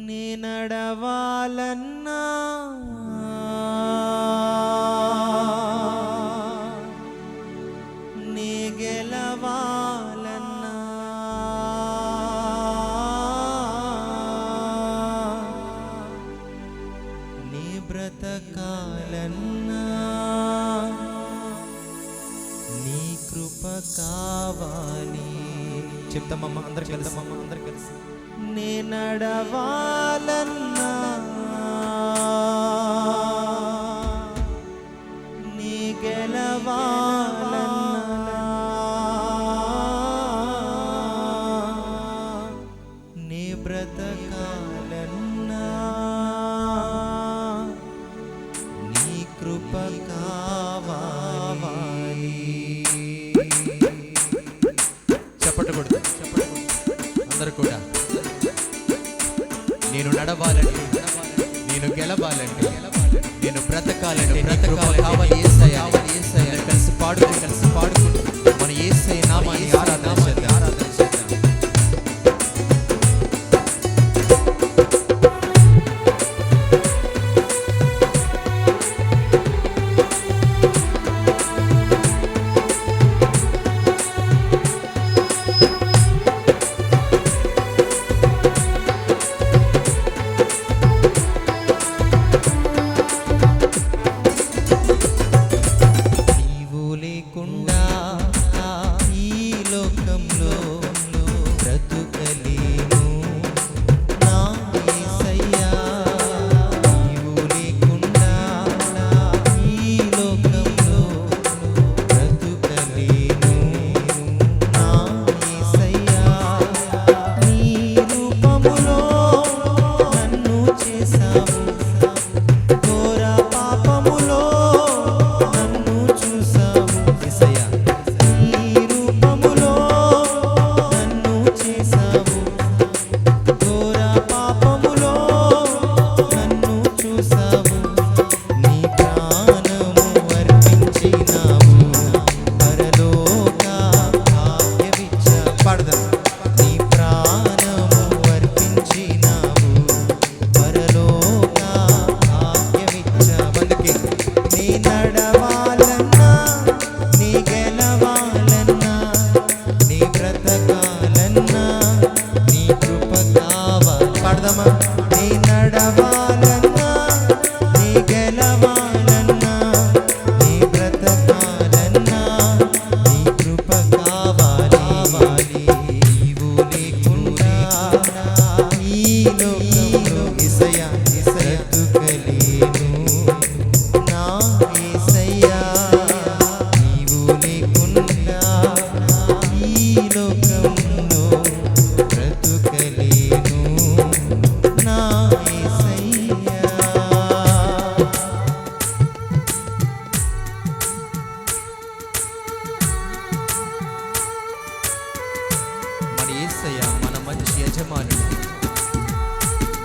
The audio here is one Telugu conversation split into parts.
నీ నడవాలన్నా నీ గెలవాలన్నా నీ బ్రతకాలన్నా నీ కృప కావాలి. చెప్తామమ్మ అందరు కలిసి నీ నడవాలన్నా నీ గెలవాలన్నా నీ బ్రతకాలన్నా నీ కృప కావాలి. చెప్పకూడదు అందరు కూడా. నేను నడవాలంటే, నేను గెలవాలంటే, నేను బ్రతకాలంటే కావాలి యేసయ్యా. కలిసి పాడుకుంటూ మన యేసయ్య నామాన్ని ఆరాధన చేద్దాం.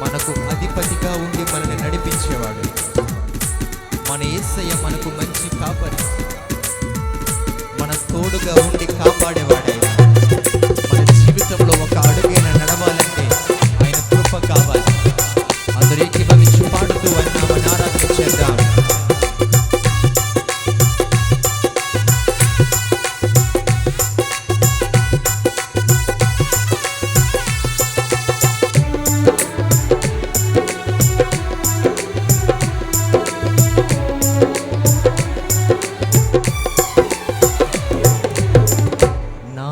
మనకు అధిపతిగా ఉండి మనల్ని నడిపించేవాడు. మన యేసయ్య మనకు మంచి కాపరి, మన తోడుగా ఉండి కాపాడేవాడే. మన జీవితంలో ఒక అడుగైన నడవాలంటే ఆయన కృప కావాలి. అందరూ ఏకీభవించి పాడుతూ ఆయన ఆరాధన చేద్దాం. నా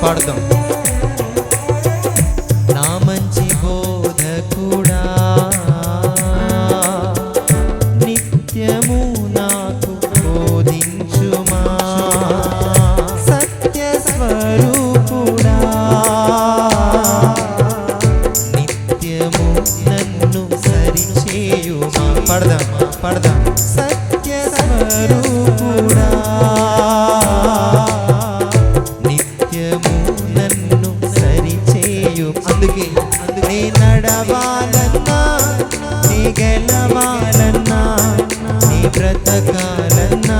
పాడదాం. నా మంచి బోధకుడా నిత్యము నాకు బోధించుమా, సత్య స్వరూపుడా నిత్యము నన్ను సరిచేయుమా. పడదాం. సత్య స్వరూపుడా నిత్యము నన్ను సరిచేయు. అందుకే నీ నడవాలన్నా, నీ గెలవాలన్నా, నీ బ్రతకాలన్నా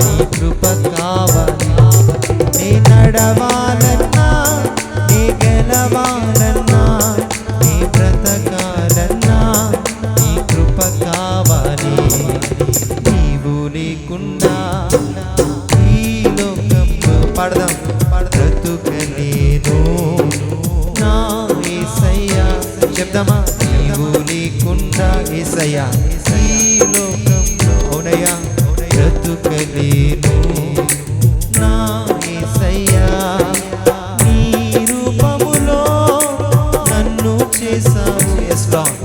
నీ కృప కావాలి. నీ నడవాలన్నా, నీ గెలవాలన్నా, నీ బ్రతకాలన్నా నీ కృప కావాలి. నీవు లేకుండా ఈ లోకంలో పాడదాం. బ్రతుకలేను నా యేసయ్యా. చెప్దామా? నీవు లేకుండా యేసయ్యా ఈ లోకంలో అవునయ్యా బ్రతుకలేను నా యేసయ్యా. నీ రూపములో నన్ను చేసావు, ఎస్ లార్డ్.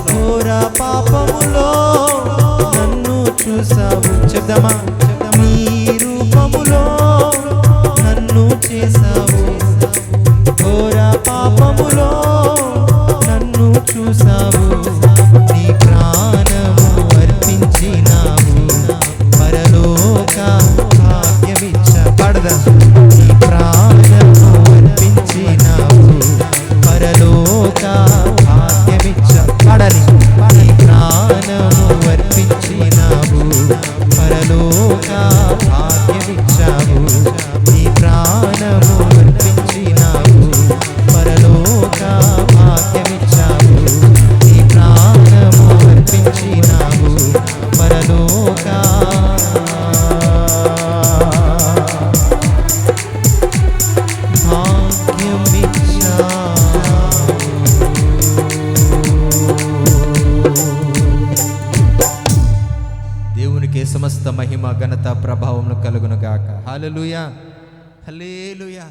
ఘోర పాపములో నన్ను చూసావు. చెప్దామా? నీ రూపములో నన్ను చేసావు, ఘోర పాపములో నన్ను చూసావు. నీ ప్రాణము అర్పించినావు, పరలోక భాగ్యమిచ్చ. పాడదాం. నీ ప్రాణము అర్పించినావు, పరలోక భాగ్యమిచ్చ. పాడాలి. నీ ప్రాణము అర్పించినావు, పరలోక భాగ్యమిచ్చావు. నీ ప్రాణము అర్పించినావు, పరలోక భాగ్యమిచ్చావు. నీ ప్రాణము అర్పించినావు, పరలోక దేవునికి సమస్త మహిమ ఘనత ప్రభావములు కలుగును గాక. హల్లెలూయా, హల్లెలూయా.